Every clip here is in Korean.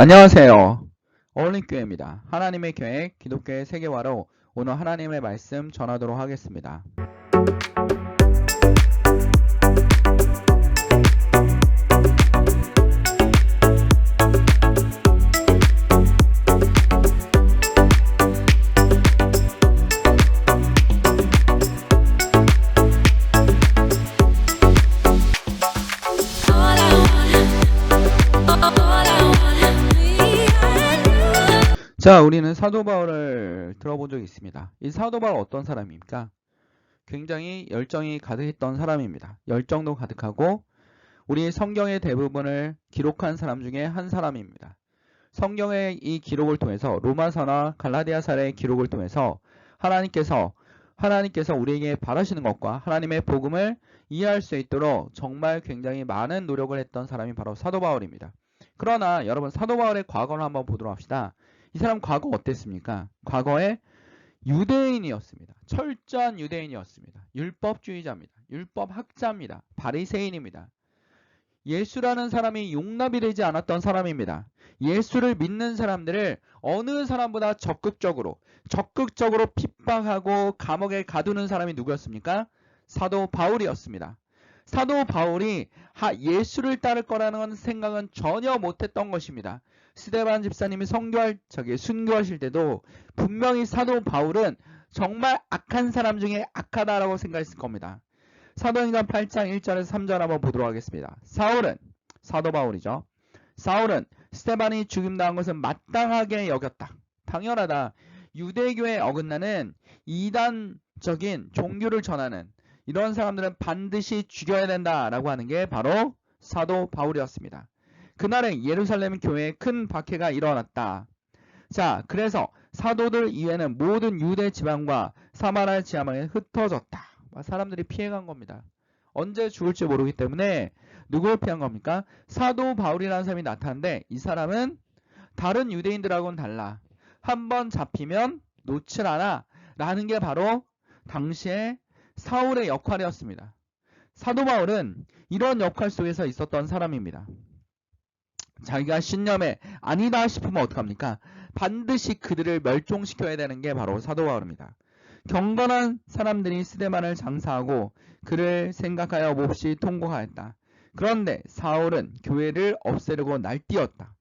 안녕하세요. 어울림교회입니다. 하나님의 계획, 기독교의 세계화로 오늘 하나님의 말씀 전하도록 하겠습니다. 자, 우리는 사도 바울을 들어본 적이 있습니다. 이 사도 바울 어떤 사람입니까? 굉장히 열정이 가득했던 사람입니다. 열정도 가득하고 우리 성경의 대부분을 기록한 사람 중에 한 사람입니다. 성경의 이 기록을 통해서 로마서나 갈라디아서의 기록을 통해서 하나님께서 우리에게 바라시는 것과 하나님의 복음을 이해할 수 있도록 정말 굉장히 많은 노력을 했던 사람이 바로 사도 바울입니다. 그러나 여러분, 사도 바울의 과거를 한번 보도록 합시다. 이 사람 과거 어땠습니까? 과거에 유대인이었습니다. 철저한 유대인이었습니다. 율법주의자입니다. 율법학자입니다. 바리새인입니다. 예수라는 사람이 용납이 되지 않았던 사람입니다. 예수를 믿는 사람들을 어느 사람보다 적극적으로 핍박하고 감옥에 가두는 사람이 누구였습니까? 사도 바울이었습니다. 사도 바울이 예수를 따를 거라는 생각은 전혀 못했던 것입니다. 스데반 집사님이 순교하실 때도 분명히 사도 바울은 정말 악한 사람 중에 악하다라고 생각했을 겁니다. 사도행전 8장 1절에서 3절 한번 보도록 하겠습니다. 사도 바울이죠. 사울은 스데반이 죽임당한 것을 마땅하게 여겼다. 당연하다. 유대교에 어긋나는 이단적인 종교를 전하는 이런 사람들은 반드시 죽여야 된다라고 하는 게 바로 사도 바울이었습니다. 그날에 예루살렘 교회에 큰 박해가 일어났다. 자, 그래서 사도들 이외에는 모든 유대 지방과 사마리아 지방에 흩어졌다. 사람들이 피해간 겁니다. 언제 죽을지 모르기 때문에 누굴 피한 겁니까? 사도 바울이라는 사람이 나타났는데 이 사람은 다른 유대인들하고는 달라. 한번 잡히면 놓질 않아 라는 게 바로 당시에 사울의 역할이었습니다. 사도 바울은 이런 역할 속에서 있었던 사람입니다. 자기가 신념에 아니다 싶으면 어떡합니까? 반드시 그들을 멸종시켜야 되는 게 바로 사도 바울입니다. 경건한 사람들이 스데반을 장사하고 그를 생각하여 몹시 통곡하였다. 그런데 사울은 교회를 없애려고 날뛰었다.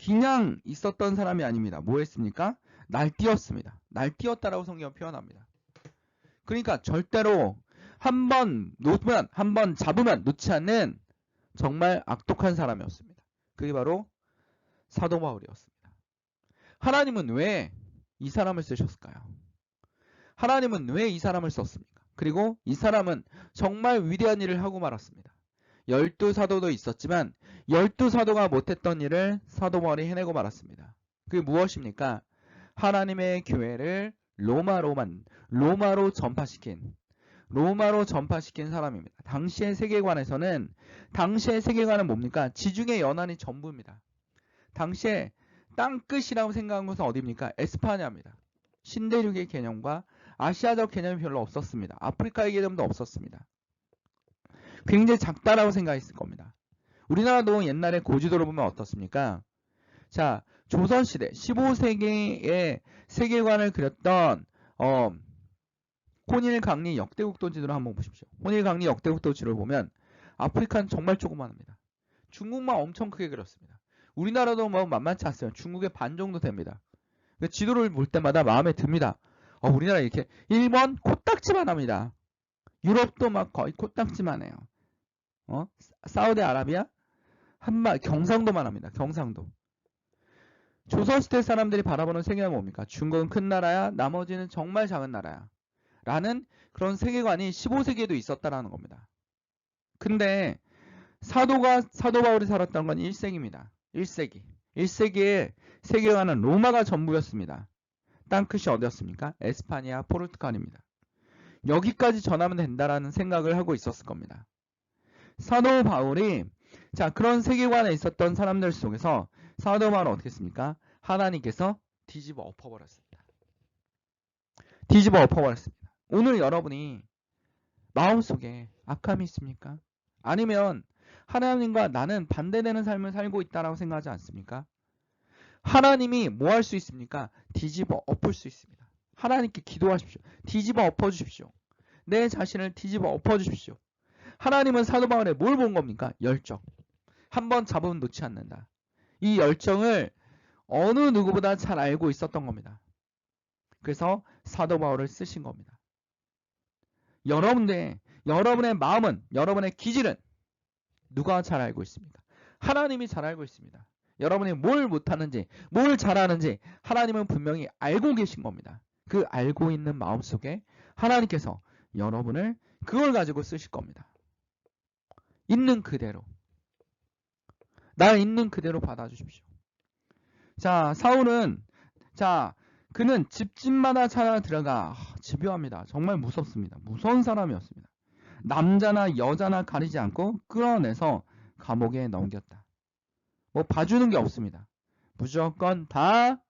그냥 있었던 사람이 아닙니다. 뭐 했습니까? 날뛰었습니다. 날뛰었다라고 성경은 표현합니다. 그러니까 절대로 한번 잡으면 놓지 않는 정말 악독한 사람이었습니다. 그게 바로 사도 바울이었습니다. 하나님은 왜 이 사람을 쓰셨을까요? 하나님은 왜 이 사람을 썼습니까? 그리고 이 사람은 정말 위대한 일을 하고 말았습니다. 12사도도 있었지만 12사도가 못했던 일을 사도 바울이 해내고 말았습니다. 그게 무엇입니까? 하나님의 교회를 로마로 전파시킨 사람입니다. 당시의 세계관은 뭡니까? 지중해 연안이 전부입니다. 당시에 땅끝이라고 생각한 것은 어디입니까? 에스파냐입니다. 신대륙의 개념과 아시아적 개념이 별로 없었습니다. 아프리카의 개념도 없었습니다. 굉장히 작다라고 생각했을 겁니다. 우리나라도 옛날에 고지도를 보면 어떻습니까? 자, 조선시대 15세기의 세계관을 그렸던 혼일강리 역대국도 지도를 한번 보십시오. 혼일강리 역대국도 지도를 보면 아프리카는 정말 조그만합니다. 중국만 엄청 크게 그렸습니다. 우리나라도 뭐 만만치 않습니다. 중국의 반 정도 됩니다. 지도를 볼 때마다 마음에 듭니다. 우리나라 이렇게 일본 코딱지만 합니다. 유럽도 막 거의 코딱지만 해요. 사우디아라비아 경상도만 합니다. 경상도. 조선시대 사람들이 바라보는 세계가 뭡니까? 중국은 큰 나라야, 나머지는 정말 작은 나라야 라는 그런 세계관이 15세기에도 있었다라는 겁니다. 근데 사도 바울이 살았던 건 1세기입니다. 1세기의 세계관은 로마가 전부였습니다. 땅끝이 어디였습니까? 에스파니아, 포르투갈입니다. 여기까지 전하면 된다라는 생각을 하고 있었을 겁니다. 사도 바울이 그런 세계관에 있었던 사람들 속에서 사도 바울은 어떻게 했습니까? 하나님께서 뒤집어 엎어버렸습니다. 오늘 여러분이 마음속에 악함이 있습니까? 아니면 하나님과 나는 반대되는 삶을 살고 있다라고 생각하지 않습니까? 하나님이 뭐 할 수 있습니까? 뒤집어 엎을 수 있습니다. 하나님께 기도하십시오. 뒤집어 엎어 주십시오. 내 자신을 뒤집어 엎어 주십시오. 하나님은 사도 바울에 뭘 본 겁니까? 열정. 한번 잡으면 놓지 않는다. 이 열정을 어느 누구보다 잘 알고 있었던 겁니다. 그래서 사도 바울을 쓰신 겁니다. 여러분의 마음은, 여러분의 기질은 누가 잘 알고 있습니까? 하나님이 잘 알고 있습니다. 여러분이 뭘 못하는지, 뭘 잘하는지 하나님은 분명히 알고 계신 겁니다. 그 알고 있는 마음속에 하나님께서 여러분을 그걸 가지고 쓰실 겁니다. 있는 그대로. 나 있는 그대로 받아주십시오. 자, 사울은, 그는 집집마다 찾아 들어가 집요합니다. 정말 무섭습니다. 무서운 사람이었습니다. 남자나 여자나 가리지 않고 끌어내서 감옥에 넘겼다. 뭐 봐주는 게 없습니다. 무조건 다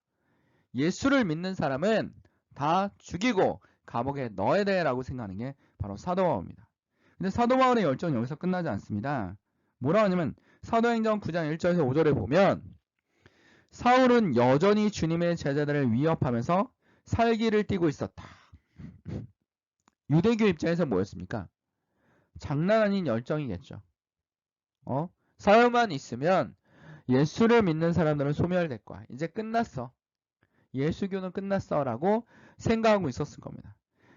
예수를 믿는 사람은 다 죽이고 감옥에 넣어야 돼라고 생각하는 게 바로 사도 바울입니다. 근데 사도 바울의 열정은 여기서 끝나지 않습니다. 뭐라 하냐면 사도행전 9장 1절에서 5절에 보면 사울은 여전히 주님의 제자들을 위협하면서 살기를 띠고 있었다. 유대교 입장에서 뭐였습니까? 장난 아닌 열정이겠죠. 사울만 있으면 예수를 믿는 사람들은 소멸될 거야. 이제 끝났어. 예수교는 끝났어 라고 생각하고 있었을 겁니다.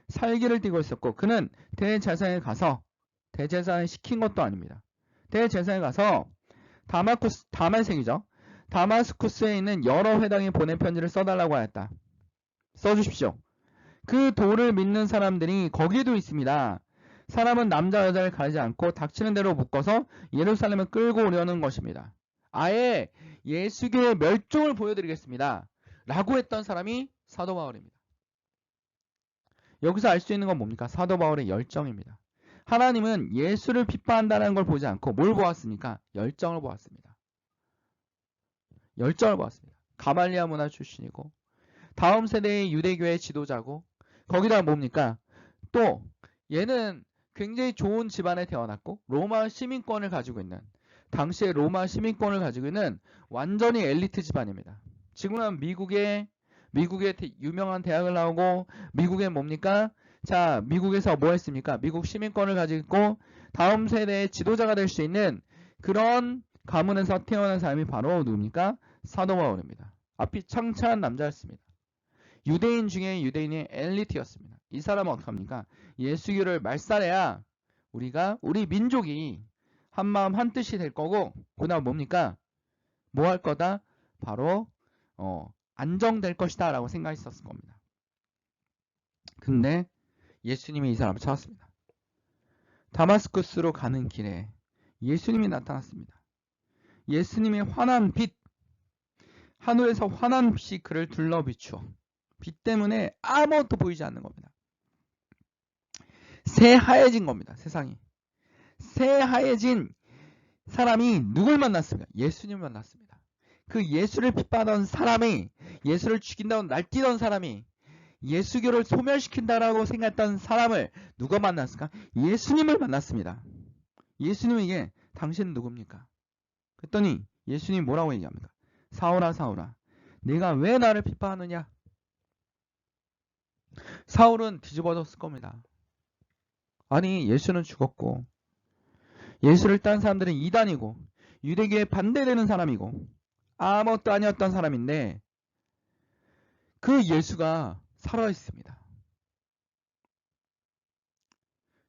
살기를 띠고 있었고 그는 대제사장에 가서 대제사장을 시킨 것도 아닙니다. 대제사장에 가서 다마스쿠스에 있는 여러 회당에 보낸 편지를 써달라고 하였다. 써주십시오. 그 도를 믿는 사람들이 거기도 있습니다. 사람은 남자 여자를 가리지 않고 닥치는 대로 묶어서 예루살렘에 끌고 오려는 것입니다. 아예 예수교의 멸종을 보여드리겠습니다. 라고 했던 사람이 사도 바울입니다. 여기서 알 수 있는 건 뭡니까? 사도 바울의 열정입니다. 하나님은 예수를 비판한다는 걸 보지 않고 뭘 보았습니까? 열정을 보았습니다. 열정을 보았습니다. 가말리아 문화 출신이고 다음 세대의 유대교의 지도자고 거기다 뭡니까? 또 얘는 굉장히 좋은 집안에 태어났고 로마 시민권을 가지고 있는 당시에 로마 시민권을 가지고 있는 완전히 엘리트 집안입니다. 지금은 미국의 유명한 대학을 나오고 미국의 뭡니까? 자, 미국에서 뭐 했습니까? 미국 시민권을 가지고 있고 다음 세대의 지도자가 될 수 있는 그런 가문에서 태어난 사람이 바로 누굽니까? 사도 바울입니다. 앞이 창창한 남자였습니다. 유대인 중에 유대인의 엘리트였습니다. 이 사람은 어떡합니까? 예수교를 말살해야 우리 민족이 한마음 한뜻이 될 거고 그다음 뭡니까? 뭐 할 거다? 바로 안정될 것이다 라고 생각했었을 겁니다. 근데 예수님이 이 사람을 찾았습니다. 다마스쿠스로 가는 길에 예수님이 나타났습니다. 예수님의 환한 빛, 하늘에서 환한 빛이 그를 둘러 비추어 빛 때문에 아무것도 보이지 않는 겁니다. 새하얘진 겁니다. 세상이. 새하얘진 사람이 누굴 만났습니까? 예수님을 만났습니다. 그 예수를 핍박하던 사람이, 예수를 죽인다고 날뛰던 사람이, 예수교를 소멸시킨다라고 생각했던 사람을 누가 만났을까? 예수님을 만났습니다. 예수님에게 당신은 누굽니까? 그랬더니 예수님이 뭐라고 얘기합니까? 사울아 사울아 네가 왜 나를 핍박하느냐? 사울은 뒤집어졌을 겁니다. 아니 예수는 죽었고 예수를 딴 사람들은 이단이고 유대교에 반대되는 사람이고 아무것도 아니었던 사람인데 그 예수가 살아있습니다.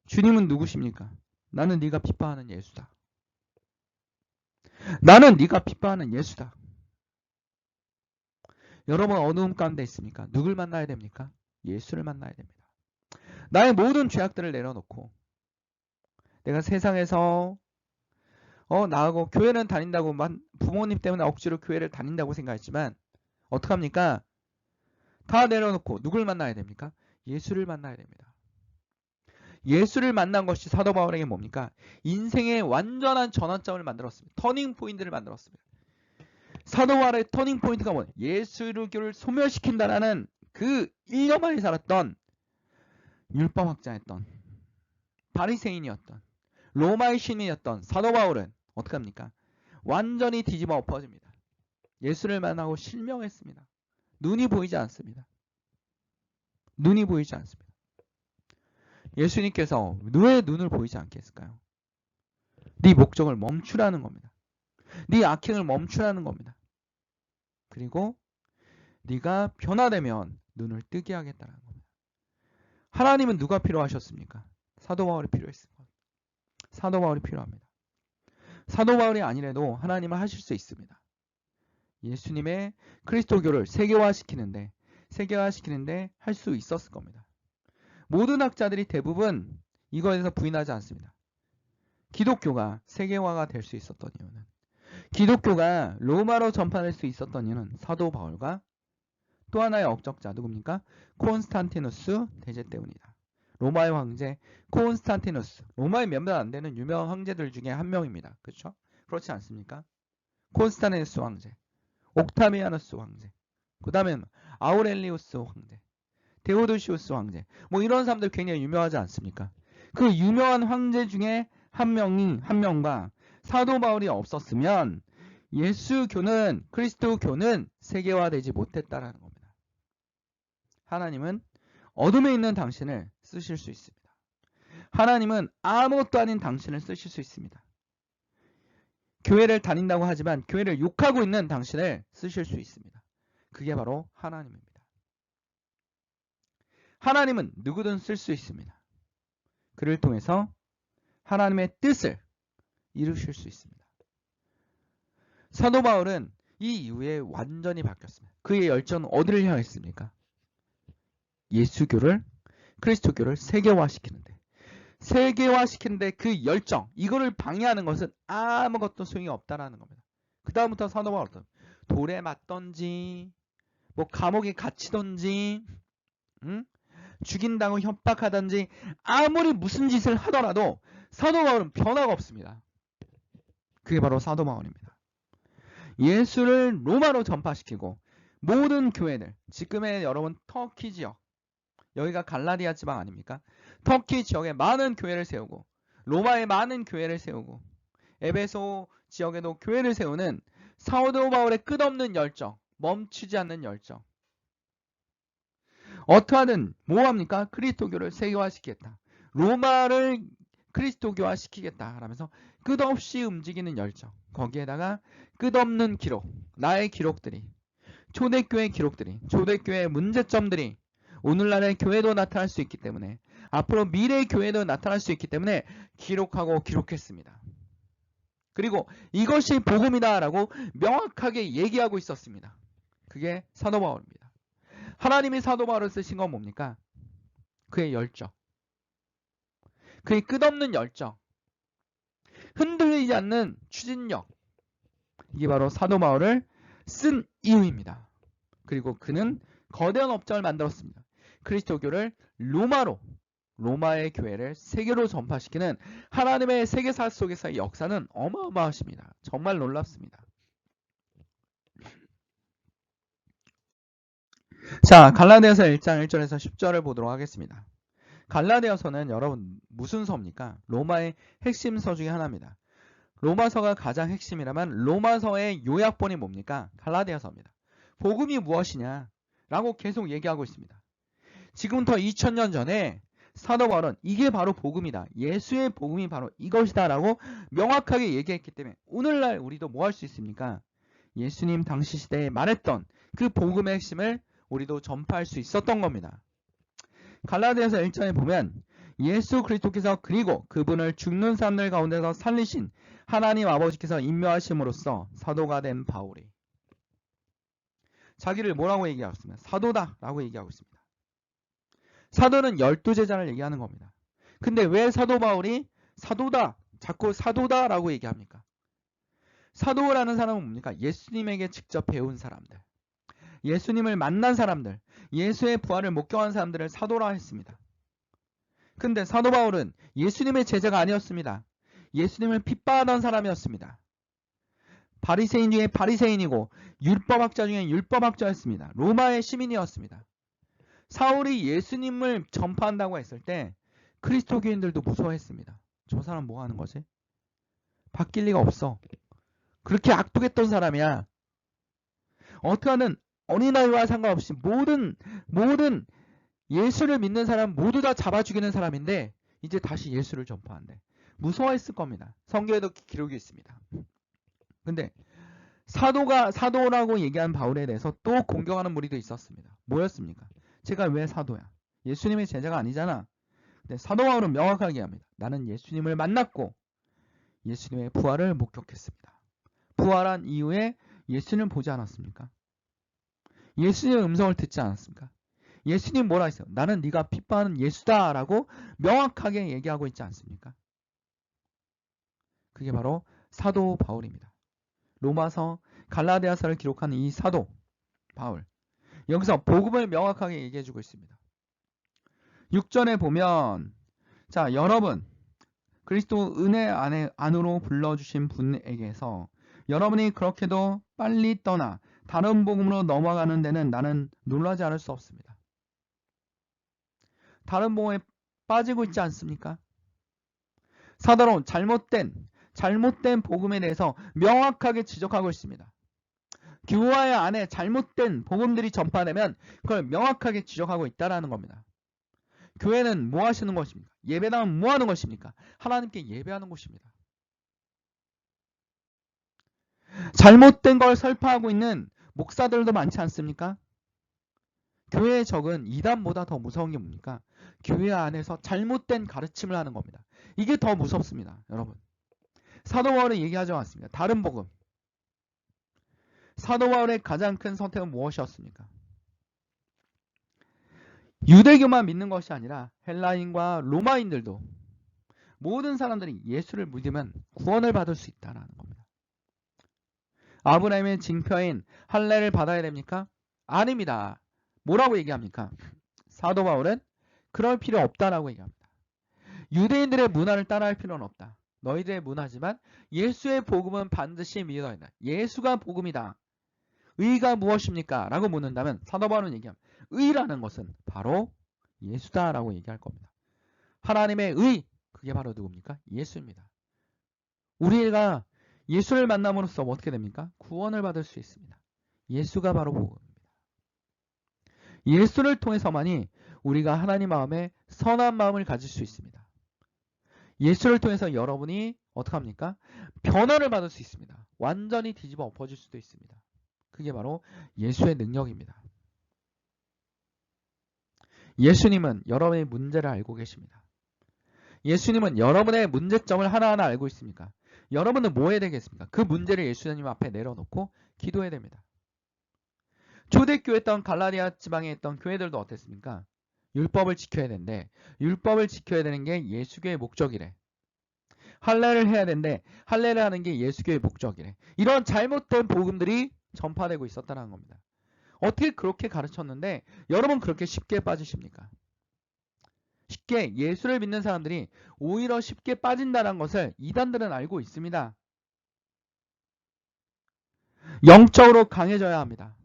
주님은 누구십니까? 나는 네가 핍박하는 예수다. 나는 네가 핍박하는 예수다. 여러분 어두움 가운데 있습니까? 누굴 만나야 됩니까? 예수를 만나야 됩니다. 나의 모든 죄악들을 내려놓고 내가 세상에서 나하고 교회는 다닌다고 부모님 때문에 억지로 교회를 다닌다고 생각했지만 어떡합니까? 다 내려놓고 누굴 만나야 됩니까? 예수를 만나야 됩니다. 예수를 만난 것이 사도 바울에게 뭡니까? 인생의 완전한 전환점을 만들었습니다. 터닝 포인트를 만들었습니다. 사도 바울의 터닝 포인트가 뭐냐? 예수교를 소멸시킨다라는 그 1년 만에 살았던 율법 학자였던 바리새인이었던 로마의 신이었던 사도 바울은 어떡합니까? 완전히 뒤집어 엎어집니다. 예수를 만나고 실명했습니다. 눈이 보이지 않습니다. 눈이 보이지 않습니다. 예수님께서 왜 눈을 보이지 않게 했을까요? 네 목적을 멈추라는 겁니다. 네 악행을 멈추라는 겁니다. 그리고 네가 변화되면 눈을 뜨게 하겠다는 겁니다. 하나님은 누가 필요하셨습니까? 사도 바울이 필요했습니다. 사도 바울이 필요합니다. 사도 바울이 아니래도 하나님은 하실 수 있습니다. 예수님의 그리스도교를 세계화시키는데 할 수 있었을 겁니다. 모든 학자들이 대부분 이거에 대해서 부인하지 않습니다. 기독교가 세계화가 될 수 있었던 이유는, 기독교가 로마로 전파될 수 있었던 이유는 사도 바울과 또 하나의 억적자 누굽니까? 콘스탄티누스 대제 때문이다. 로마의 황제 콘스탄티누스, 로마의 몇몇 안 되는 유명한 황제들 중에 한 명입니다. 그렇죠? 그렇지 않습니까? 콘스탄티누스 황제, 옥타비아누스 황제, 그 다음에 아우렐리우스 황제, 데오도시우스 황제, 뭐 이런 사람들 굉장히 유명하지 않습니까? 그 유명한 황제 중에 한 명과 사도 바울이 없었으면 예수교는, 그리스도교는 세계화되지 못했다라는 겁니다. 하나님은 어둠에 있는 당신을 쓰실 수 있습니다. 하나님은 아무것도 아닌 당신을 쓰실 수 있습니다. 교회를 다닌다고 하지만 교회를 욕하고 있는 당신을 쓰실 수 있습니다. 그게 바로 하나님입니다. 하나님은 누구든 쓸 수 있습니다. 그를 통해서 하나님의 뜻을 이루실 수 있습니다. 사도 바울은 이 이후에 완전히 바뀌었습니다. 그의 열정은 어디를 향했습니까? 예수교를, 그리스도교를 세계화시키는데, 그 열정, 이거를 방해하는 것은 아무것도 소용이 없다라는 겁니다. 그 다음부터 사도 바울은 돌에 맞던지, 뭐 감옥에 갇히던지, 죽인다고 협박하던지, 아무리 무슨 짓을 하더라도 사도 바울은 변화가 없습니다. 그게 바로 사도 바울입니다. 예수를 로마로 전파시키고 모든 교회들, 지금의 여러분 터키 지역, 여기가 갈라디아 지방 아닙니까? 터키 지역에 많은 교회를 세우고 로마에 많은 교회를 세우고 에베소 지역에도 교회를 세우는 사도 바울의 끝없는 열정, 멈추지 않는 열정. 어떠하든 뭐합니까? 그리스도교를 세계화시키겠다. 로마를 그리스도교화시키겠다 라면서 끝없이 움직이는 열정. 거기에다가 끝없는 기록, 나의 기록들이, 초대교회 기록들이, 초대교회의 문제점들이 오늘날의 교회도 나타날 수 있기 때문에, 앞으로 미래의 교회도 나타날 수 있기 때문에 기록했습니다. 그리고 이것이 복음이다 라고 명확하게 얘기하고 있었습니다. 그게 사도 바울입니다. 하나님이 사도 바울을 쓰신 건 뭡니까? 그의 열정, 그의 끝없는 열정, 흔들리지 않는 추진력, 이게 바로 사도 바울을 쓴 이유입니다. 그리고 그는 거대한 업적을 만들었습니다. 그리스도교를 로마의 교회를 세계로 전파시키는 하나님의 세계사 속에서의 역사는 어마어마하십니다. 정말 놀랍습니다. 자, 갈라디아서 1장 1절에서 10절을 보도록 하겠습니다. 갈라디아서는 여러분 무슨 서입니까? 로마의 핵심 서 중에 하나입니다. 로마서가 가장 핵심이라면 로마서의 요약본이 뭡니까? 갈라디아서입니다. 복음이 무엇이냐? 라고 계속 얘기하고 있습니다. 지금부터 2000년 전에 사도 바울은 이게 바로 복음이다. 예수의 복음이 바로 이것이다 라고 명확하게 얘기했기 때문에 오늘날 우리도 뭐 할 수 있습니까? 예수님 당시 시대에 말했던 그 복음의 핵심을 우리도 전파할 수 있었던 겁니다. 갈라디아서 1장에 보면 예수 그리스도께서 그리고 그분을 죽는 사람들 가운데서 살리신 하나님 아버지께서 임명하심으로써 사도가 된 바울이 자기를 뭐라고 얘기하고 있습니다. 사도다 라고 얘기하고 있습니다. 사도는 12제자를 얘기하는 겁니다. 근데 왜 사도 바울이 사도다, 자꾸 사도다 라고 얘기합니까? 사도라는 사람은 뭡니까? 예수님에게 직접 배운 사람들, 예수님을 만난 사람들, 예수의 부활을 목격한 사람들을 사도라 했습니다. 근데 사도 바울은 예수님의 제자가 아니었습니다. 예수님을 핍박하던 사람이었습니다. 바리새인 중에 바리새인이고 율법학자 중에 율법학자였습니다. 로마의 시민이었습니다. 사울이 예수님을 전파한다고 했을 때 그리스도교인들도 무서워했습니다. 저 사람 뭐 하는 거지? 바뀔 리가 없어. 그렇게 악독했던 사람이야. 어떻게 하는 어린아이와 상관없이 모든 예수를 믿는 사람 모두 다 잡아 죽이는 사람인데 이제 다시 예수를 전파한대. 무서워했을 겁니다. 성경에도 기록이 있습니다. 근데 사도라고 얘기한 바울에 대해서 또 공경하는 무리도 있었습니다. 뭐였습니까? 제가 왜 사도야? 예수님의 제자가 아니잖아. 근데 사도 바울은 명확하게 합니다. 나는 예수님을 만났고 예수님의 부활을 목격했습니다. 부활한 이후에 예수님을 보지 않았습니까? 예수님의 음성을 듣지 않았습니까? 예수님 뭐라 했어요? 나는 네가 핍박하는 예수다라고 명확하게 얘기하고 있지 않습니까? 그게 바로 사도 바울입니다. 로마서, 갈라디아서를 기록한 이 사도 바울. 여기서 복음을 명확하게 얘기해주고 있습니다. 6절에 보면 자, 여러분 그리스도 은혜 안으로 불러주신 분에게서 여러분이 그렇게도 빨리 떠나 다른 복음으로 넘어가는 데는 나는 놀라지 않을 수 없습니다. 다른 복음에 빠지고 있지 않습니까? 사도는 잘못된 복음에 대해서 명확하게 지적하고 있습니다. 교회 안에 잘못된 복음들이 전파되면 그걸 명확하게 지적하고 있다는 겁니다. 교회는 뭐 하시는 것입니까? 예배당은 뭐 하는 것입니까? 하나님께 예배하는 곳입니다. 잘못된 걸 설파하고 있는 목사들도 많지 않습니까? 교회의 적은 이단보다 더 무서운 게 뭡니까? 교회 안에서 잘못된 가르침을 하는 겁니다. 이게 더 무섭습니다. 여러분. 사도 바울은 얘기하지 않았습니다. 다른 복음. 사도 바울의 가장 큰 선택은 무엇이었습니까? 유대교만 믿는 것이 아니라 헬라인과 로마인들도 모든 사람들이 예수를 믿으면 구원을 받을 수 있다는 겁니다. 아브라함의 징표인 할례를 받아야 됩니까? 아닙니다. 뭐라고 얘기합니까? 사도 바울은 그럴 필요 없다라고 얘기합니다. 유대인들의 문화를 따라할 필요는 없다. 너희들의 문화지만 예수의 복음은 반드시 믿어야 한다. 예수가 복음이다. 의가 무엇입니까? 라고 묻는다면 사도 바울은 얘기합니다. 의라는 것은 바로 예수다라고 얘기할 겁니다. 하나님의 의, 그게 바로 누굽니까? 예수입니다. 우리가 예수를 만남으로써 어떻게 됩니까? 구원을 받을 수 있습니다. 예수가 바로 복음입니다. 예수를 통해서만이 우리가 하나님 마음에 선한 마음을 가질 수 있습니다. 예수를 통해서 여러분이 어떻게 합니까? 변화를 받을 수 있습니다. 완전히 뒤집어 엎어질 수도 있습니다. 그게 바로 예수의 능력입니다. 예수님은 여러분의 문제를 알고 계십니다. 예수님은 여러분의 문제점을 하나하나 알고 있습니까? 여러분은 뭐 해야 되겠습니까? 그 문제를 예수님 앞에 내려놓고 기도해야 됩니다. 초대교회 있던 갈라디아 지방에 있던 교회들도 어땠습니까? 율법을 지켜야 되는데 율법을 지켜야 되는 게 예수교의 목적이래. 할례를 해야 되는데 할례를 하는 게 예수교의 목적이래. 이런 잘못된 복음들이 전파되고 있었다는 겁니다. 어떻게 그렇게 가르쳤는데 여러분 그렇게 쉽게 빠지십니까? 쉽게 예수를 믿는 사람들이 오히려 쉽게 빠진다는 것을 이단들은 알고 있습니다. 영적으로 강해져야 합니다.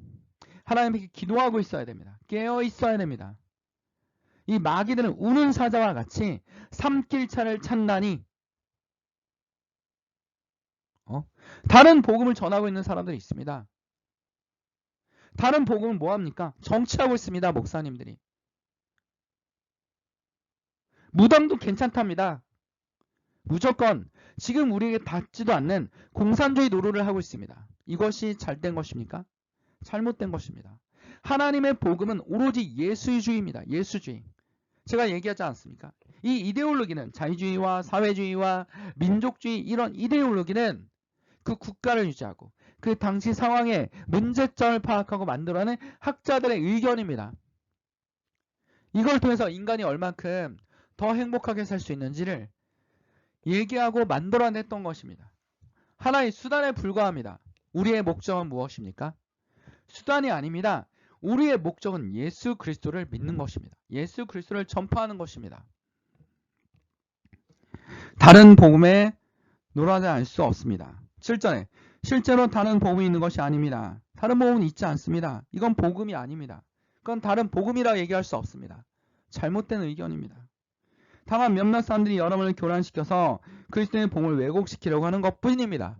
하나님께 기도하고 있어야 됩니다. 깨어 있어야 됩니다. 이 마귀들은 우는 사자와 같이 삼킬차를 찾나니 다른 복음을 전하고 있는 사람들이 있습니다. 다른 복음은 뭐합니까? 정치하고 있습니다. 목사님들이. 무당도 괜찮답니다. 무조건 지금 우리에게 닿지도 않는 공산주의 노릇을 하고 있습니다. 이것이 잘된 것입니까? 잘못된 것입니다. 하나님의 복음은 오로지 예수주의입니다. 예수주의. 제가 얘기하지 않습니까? 이 이데올로기는 자유주의와 사회주의와 민족주의 이런 이데올로기는 그 국가를 유지하고 그 당시 상황의 문제점을 파악하고 만들어낸 학자들의 의견입니다. 이걸 통해서 인간이 얼만큼 더 행복하게 살 수 있는지를 얘기하고 만들어냈던 것입니다. 하나의 수단에 불과합니다. 우리의 목적은 무엇입니까? 수단이 아닙니다. 우리의 목적은 예수 그리스도를 믿는 것입니다. 예수 그리스도를 전파하는 것입니다. 다른 복음에 놀아지 않을 수 없습니다. 7절에 실제로 다른 복음이 있는 것이 아닙니다. 다른 복음은 있지 않습니다. 이건 복음이 아닙니다. 그건 다른 복음이라 얘기할 수 없습니다. 잘못된 의견입니다. 다만 몇몇 사람들이 여러분을 교란시켜서 그리스도의 복음을 왜곡시키려고 하는 것뿐입니다.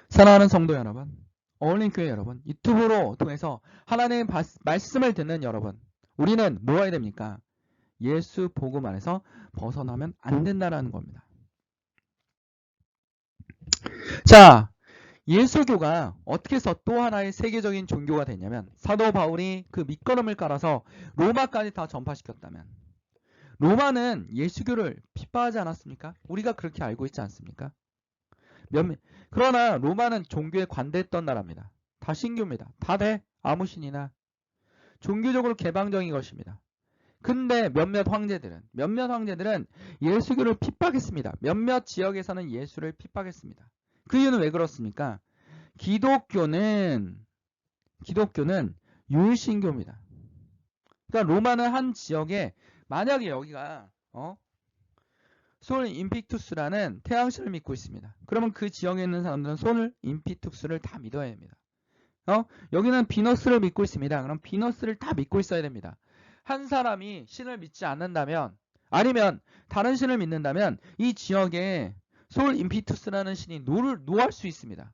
사랑하는 성도 여러분, 어울림 교회 여러분, 유튜브로 통해서 하나님의 말씀을 듣는 여러분, 우리는 뭐 해야 됩니까? 예수 복음 안에서 벗어나면 안 된다라는 겁니다. 자, 예수교가 어떻게 해서 또 하나의 세계적인 종교가 됐냐면, 사도 바울이 그 밑거름을 깔아서 로마까지 다 전파시켰다면, 로마는 예수교를 핍박하지 않았습니까? 우리가 그렇게 알고 있지 않습니까? 그러나 로마는 종교에 관대했던 나라입니다. 다 신교입니다. 다 돼. 아무 신이나. 종교적으로 개방적인 것입니다. 근데 몇몇 황제들은 예수교를 핍박했습니다. 몇몇 지역에서는 예수를 핍박했습니다. 그 이유는 왜 그렇습니까? 기독교는 유일신교입니다. 그러니까 로마는 한 지역에 만약에 여기가 솔 임피투스라는 태양신을 믿고 있습니다. 그러면 그 지역에 있는 사람들은 솔 임피투스를 다 믿어야 합니다. 여기는 비너스를 믿고 있습니다. 그럼 비너스를 다 믿고 있어야 됩니다. 한 사람이 신을 믿지 않는다면, 아니면 다른 신을 믿는다면 이 지역에 솔 임피투스라는 신이 노할 수 있습니다.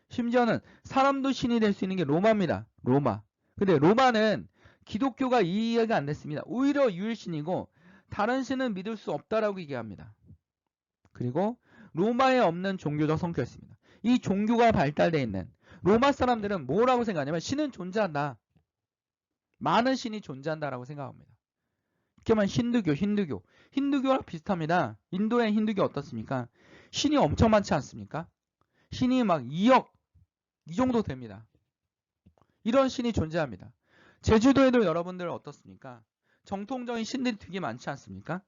심지어는 사람도 신이 될 수 있는 게 로마입니다. 로마. 근데 로마는 기독교가 이해가 안 됐습니다. 오히려 유일신이고 다른 신은 믿을 수 없다라고 얘기합니다. 그리고 로마에 없는 종교적 성격이었습니다. 이 종교가 발달되어 있는 로마 사람들은 뭐라고 생각하냐면 신은 존재한다. 많은 신이 존재한다라고 생각합니다. 그러면 힌두교랑 비슷합니다. 인도의 힌두교 어떻습니까? 신이 엄청 많지 않습니까? 신이 막 2억 이 정도 됩니다. 이런 신이 존재합니다. 제주도에도 여러분들 어떻습니까? 정통적인 신들이 되게 많지 않습니까?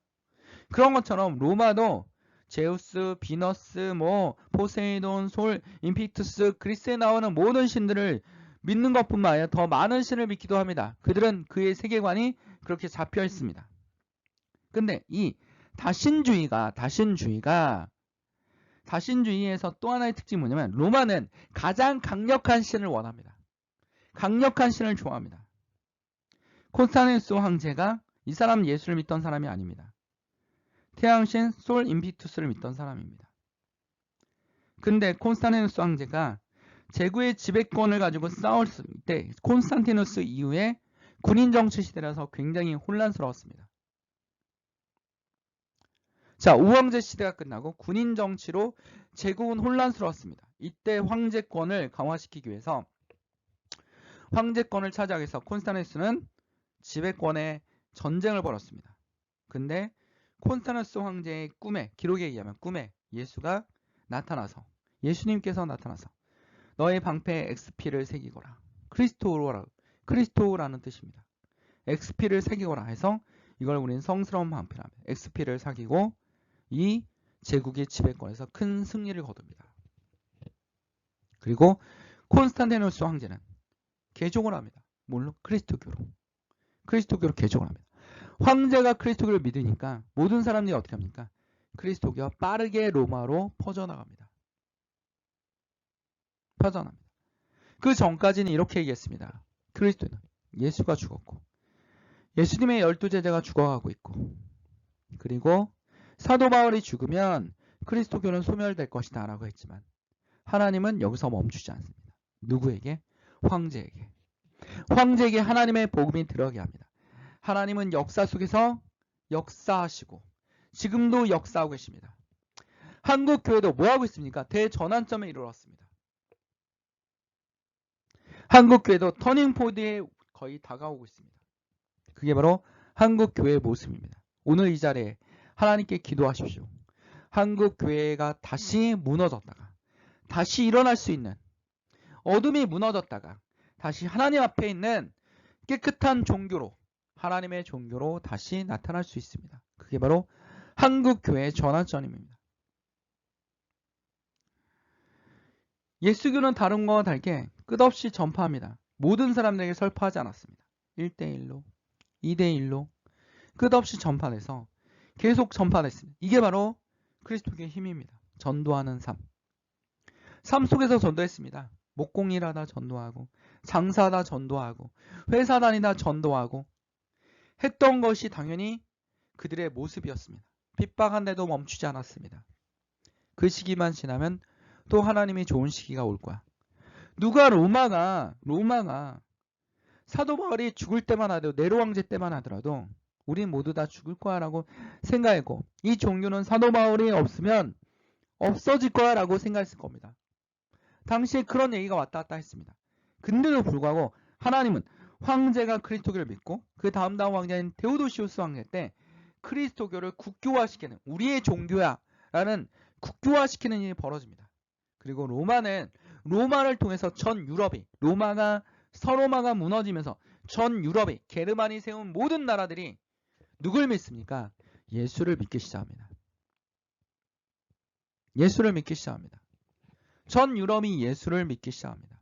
그런 것처럼 로마도 제우스, 비너스, 포세이돈, 솔, 임피투스, 그리스에 나오는 모든 신들을 믿는 것뿐만 아니라 더 많은 신을 믿기도 합니다. 그들은 그의 세계관이 그렇게 잡혀 있습니다. 근데 이 다신주의에서 또 하나의 특징이 뭐냐면 로마는 가장 강력한 신을 원합니다. 강력한 신을 좋아합니다. 콘스탄티누스 황제가 이 사람은 예수를 믿던 사람이 아닙니다. 태양신 솔 임피투스를 믿던 사람입니다. 근데 콘스탄티누스 황제가 제국의 지배권을 가지고 싸울 때 콘스탄티누스 이후에 군인 정치 시대라서 굉장히 혼란스러웠습니다. 자, 우황제 시대가 끝나고 군인 정치로 제국은 혼란스러웠습니다. 이때 황제권을 강화시키기 위해서 황제권을 차지하기 위해서 콘스탄티누스는 지배권에 전쟁을 벌였습니다. 근데 콘스탄티누스 황제의 기록에 의하면 꿈에 예수가 나타나서, 예수님께서 나타나서 너의 방패에 XP를 새기거라. 크리스토라는 뜻입니다. XP를 새기거라 해서 이걸 우리는 성스러운 방패라며 XP를 새기고 이 제국의 지배권에서 큰 승리를 거둡니다. 그리고 콘스탄티누스 황제는 개종을 합니다. 물론 그리스도교로 개종을 합니다. 황제가 그리스도교를 믿으니까 모든 사람들이 어떻게 합니까? 그리스도교가 빠르게 로마로 퍼져나갑니다. 그 전까지는 이렇게 얘기했습니다. 그리스도는 예수가 죽었고 예수님의 12제자가 죽어가고 있고 그리고 사도 바울이 죽으면 그리스도교는 소멸될 것이다 라고 했지만 하나님은 여기서 멈추지 않습니다. 누구에게? 황제에게 하나님의 복음이 들어가게 합니다. 하나님은 역사 속에서 역사하시고 지금도 역사하고 계십니다. 한국 교회도 뭐하고 있습니까? 대전환점에 이르렀습니다. 한국 교회도 터닝포인트에 거의 다가오고 있습니다. 그게 바로 한국 교회의 모습입니다. 오늘 이 자리에 하나님께 기도하십시오. 한국 교회가 다시 무너졌다가 다시 일어날 수 있는, 어둠이 무너졌다가 다시 하나님 앞에 있는 깨끗한 종교로, 하나님의 종교로 다시 나타날 수 있습니다. 그게 바로 한국 교회의 전환점입니다. 예수교는 다른 것과 다르게 끝없이 전파합니다. 모든 사람들에게 설파하지 않았습니다. 1대1로, 2대1로 끝없이 전파돼서 계속 전파됐습니다. 이게 바로 그리스도의 힘입니다. 전도하는 삶. 삶 속에서 전도했습니다. 목공일하다 전도하고, 장사하다 전도하고, 회사 다니다 전도하고 했던 것이 당연히 그들의 모습이었습니다. 핍박한데도 멈추지 않았습니다. 그 시기만 지나면 또 하나님이 좋은 시기가 올 거야. 누가 로마가 사도 바울이 죽을 때만 하더라도 네로 황제 때만 하더라도 우린 모두 다 죽을 거야 라고 생각했고 이 종교는 사도 바울이 없으면 없어질 거야 라고 생각했을 겁니다. 당시에 그런 얘기가 왔다 갔다 했습니다. 근데도 불구하고 하나님은 황제가 그리스도교를 믿고 그 다음 황제인 데오도시우스 황제 때 그리스도교를 국교화시키는 우리의 종교야 라는 국교화시키는 일이 벌어집니다. 그리고 로마를 통해서 전 유럽이 서로마가 무너지면서 전 유럽이 게르만이 세운 모든 나라들이 누굴 믿습니까? 예수를 믿기 시작합니다. 예수를 믿기 시작합니다. 전 유럽이 예수를 믿기 시작합니다.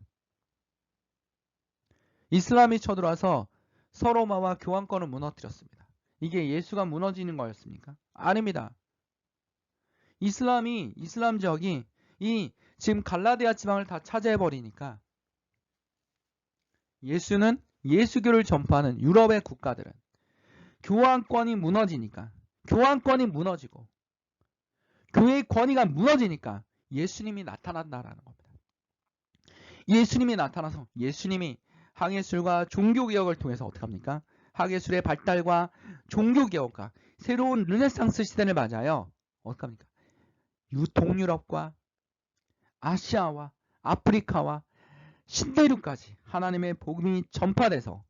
이슬람이 쳐들어와서 서로마와 교환권을 무너뜨렸습니다. 이게 예수가 무너지는 거였습니까? 아닙니다. 이슬람 지역이 지금 갈라디아 지방을 다 차지해버리니까 예수교를 전파하는 유럽의 국가들은 교환권이 무너지니까 교환권이 무너지고 교회의 권위가 무너지니까 예수님이 나타난다라는 겁니다. 예수님이 나타나서 예수님이 학예술과 종교개혁을 통해서 어떻게 합니까? 학예술의 발달과 종교개혁과 새로운 르네상스 시대를 맞아요. 어떻게 합니까? 동유럽과 아시아와 아프리카와 신대륙까지 하나님의 복음이 전파돼서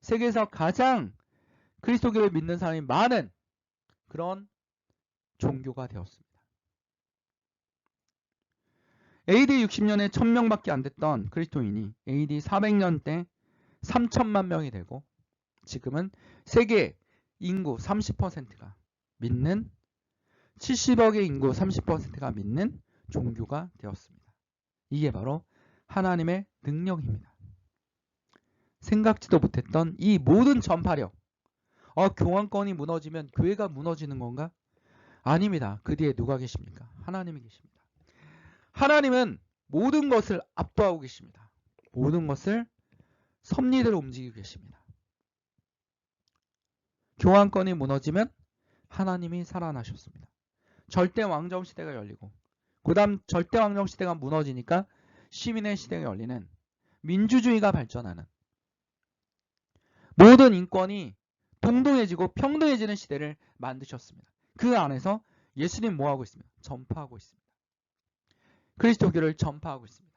세계에서 가장 그리스도교를 믿는 사람이 많은 그런 종교가 되었습니다. AD 60년에 1000명밖에 안 됐던 그리스도인이 AD 400년 때 3000만 명이 되고 지금은 세계 인구 30%가 믿는 70억의 인구 30%가 믿는 종교가 되었습니다. 이게 바로 하나님의 능력입니다. 생각지도 못했던 이 모든 전파력. 교환권이 무너지면 교회가 무너지는 건가? 아닙니다. 그 뒤에 누가 계십니까? 하나님이 계십니다. 하나님은 모든 것을 압도하고 계십니다. 모든 것을 섭리대로 움직이고 계십니다. 교환권이 무너지면 하나님이 살아나셨습니다. 절대왕정 시대가 열리고 그 다음 절대왕정 시대가 무너지니까 시민의 시대가 열리는 민주주의가 발전하는 모든 인권이 동등해지고 평등해지는 시대를 만드셨습니다. 그 안에서 예수님 뭐하고 있습니다? 전파하고 있습니다. 그리스도교를 전파하고 있습니다.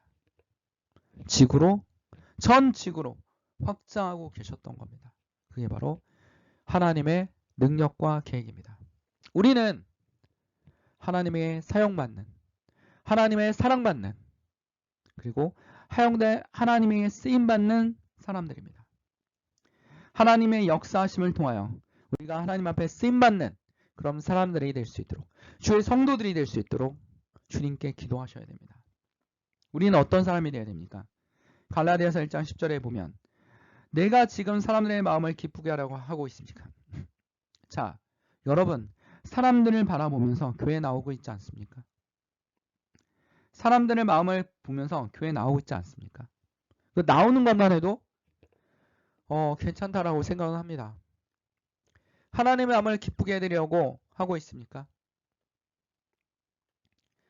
전 지구로 확장하고 계셨던 겁니다. 그게 바로 하나님의 능력과 계획입니다. 우리는 하나님의 사용받는, 하나님의 사랑받는, 그리고 하나님의 쓰임받는 사람들입니다. 하나님의 역사하심을 통하여 우리가 하나님 앞에 쓰임받는 그런 사람들이 될 수 있도록, 주의 성도들이 될 수 있도록 주님께 기도하셔야 됩니다. 우리는 어떤 사람이 되어야 됩니까? 갈라디아서 1장 10절에 보면 내가 지금 사람들의 마음을 기쁘게 하라고 하고 있습니까? 자, 여러분 사람들을 바라보면서 교회 나오고 있지 않습니까? 사람들의 마음을 보면서 교회 나오고 있지 않습니까? 나오는 것만 해도 괜찮다라고 생각을 합니다. 하나님의 마음을 기쁘게 해드리려고 하고 있습니까?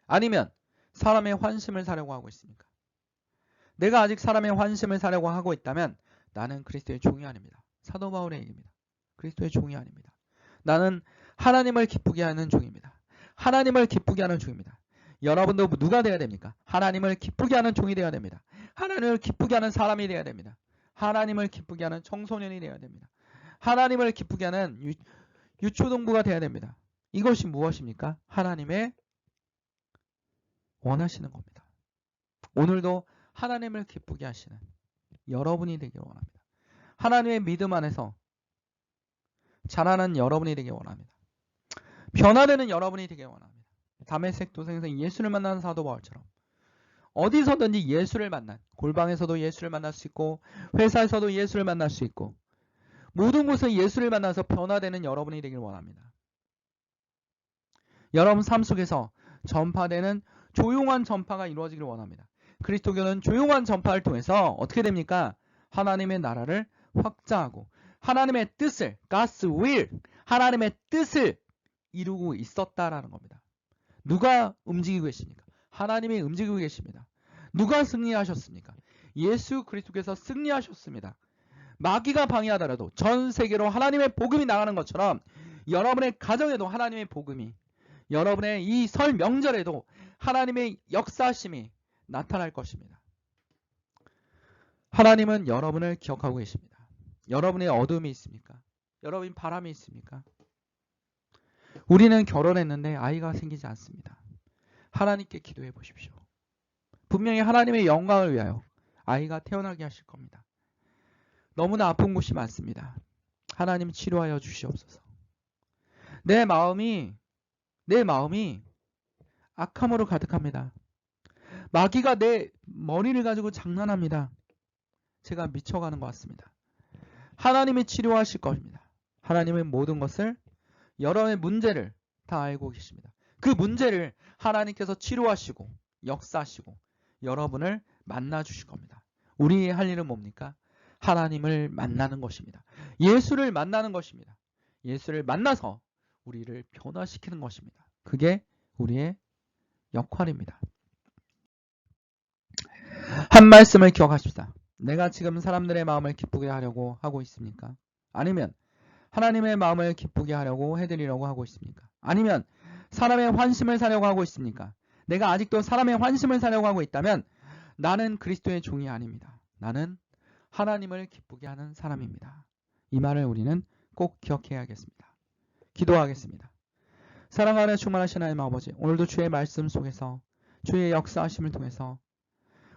아니면 사람의 환심을 사려고 하고 있습니까? 내가 아직 사람의 환심을 사려고 하고 있다면 나는 그리스도의 종이 아닙니다. 사도 바울의 얘기입니다. 그리스도의 종이 아닙니다. 나는 하나님을 기쁘게 하는 종입니다. 하나님을 기쁘게 하는 종입니다. 여러분도 누가 되어야 됩니까? 하나님을 기쁘게 하는 종이 되어야 됩니다. 하나님을 기쁘게 하는 사람이 되어야 됩니다. 하나님을 기쁘게 하는 청소년이 되어야 됩니다. 하나님을 기쁘게 하는 유초동부가 되어야 됩니다. 이것이 무엇입니까? 하나님의 원하시는 겁니다. 오늘도 하나님을 기쁘게 하시는 여러분이 되길 원합니다. 하나님의 믿음 안에서 자라는 여러분이 되길 원합니다. 변화되는 여러분이 되길 원합니다. 다메섹 도성에서 예수를 만나는 사도 바울처럼 어디서든지 예수를 만난, 골방에서도 예수를 만날 수 있고 회사에서도 예수를 만날 수 있고 모든 곳에서 예수를 만나서 변화되는 여러분이 되길 원합니다. 여러분 삶 속에서 전파되는 조용한 전파가 이루어지길 원합니다. 그리스도교는 조용한 전파를 통해서 어떻게 됩니까? 하나님의 나라를 확장하고 하나님의 뜻을, God's will, 하나님의 뜻을 이루고 있었다라는 겁니다. 누가 움직이고 계십니까? 하나님이 움직이고 계십니다. 누가 승리하셨습니까? 예수 그리스도께서 승리하셨습니다. 마귀가 방해하더라도 전 세계로 하나님의 복음이 나가는 것처럼 여러분의 가정에도 하나님의 복음이, 여러분의 이 설 명절에도 하나님의 역사심이 나타날 것입니다. 하나님은 여러분을 기억하고 계십니다. 여러분의 어둠이 있습니까? 여러분 바람이 있습니까? 우리는 결혼했는데 아이가 생기지 않습니다. 하나님께 기도해 보십시오. 분명히 하나님의 영광을 위하여 아이가 태어나게 하실 겁니다. 너무나 아픈 곳이 많습니다. 하나님 치료하여 주시옵소서. 내 마음이 악함으로 가득합니다. 마귀가 내 머리를 가지고 장난합니다. 제가 미쳐가는 것 같습니다. 하나님이 치료하실 것입니다. 하나님은 모든 것을, 여러분의 문제를 다 알고 계십니다. 그 문제를 하나님께서 치료하시고 역사하시고 여러분을 만나 주실 겁니다. 우리의 할 일은 뭡니까? 하나님을 만나는 것입니다. 예수를 만나는 것입니다. 예수를 만나서 우리를 변화시키는 것입니다. 그게 우리의 역할입니다. 한 말씀을 기억하십시다. 내가 지금 사람들의 마음을 기쁘게 하려고 하고 있습니까? 아니면 하나님의 마음을 기쁘게 하려고 해드리려고 하고 있습니까? 아니면 사람의 환심을 사려고 하고 있습니까? 내가 아직도 사람의 환심을 사려고 하고 있다면 나는 그리스도의 종이 아닙니다. 나는 하나님을 기쁘게 하는 사람입니다. 이 말을 우리는 꼭 기억해야겠습니다. 기도하겠습니다. 사랑하는 충만하신 하나님 아버지, 오늘도 주의 말씀 속에서 주의 역사하심을 통해서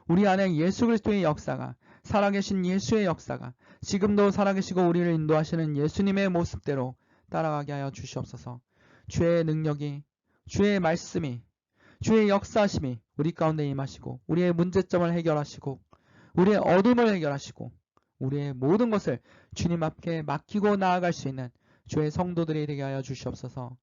우리 안에 예수 그리스도의 역사가, 살아계신 예수의 역사가 지금도 살아계시고 우리를 인도하시는 예수님의 모습대로 따라가게 하여 주시옵소서. 주의 능력이, 주의 말씀이, 주의 역사하심이 우리 가운데 임하시고 우리의 문제점을 해결하시고 우리의 어둠을 해결하시고 우리의 모든 것을 주님 앞에 맡기고 나아갈 수 있는 주의 성도들이 되게 하여 주시옵소서.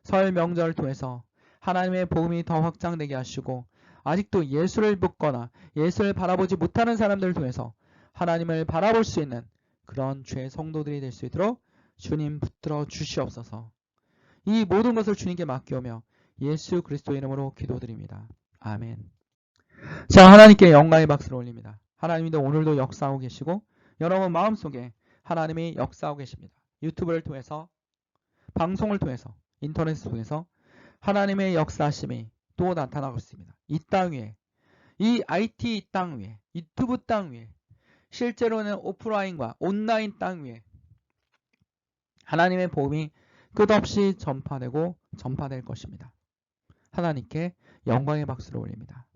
설 명절을 통해서 하나님의 복음이 더 확장되게 하시고 아직도 예수를 묻거나 예수를 바라보지 못하는 사람들을 통해서 하나님을 바라볼 수 있는 그런 주의 성도들이 될 수 있도록 주님 붙들어 주시옵소서. 이 모든 것을 주님께 맡겨오며 예수 그리스도 이름으로 기도드립니다. 아멘. 자, 하나님께 영광의 박수를 올립니다. 하나님도 오늘도 역사하고 계시고 여러분 마음속에 하나님이 역사하고 계십니다. 유튜브를 통해서, 방송을 통해서, 인터넷을 통해서 하나님의 역사하심이 또 나타나고 있습니다. 이 땅 위에, 이 IT 땅 위에, 유튜브 땅 위에, 실제로는 오프라인과 온라인 땅 위에 하나님의 복음이 끝없이 전파되고 전파될 것입니다. 하나님께 영광의 박수를 올립니다.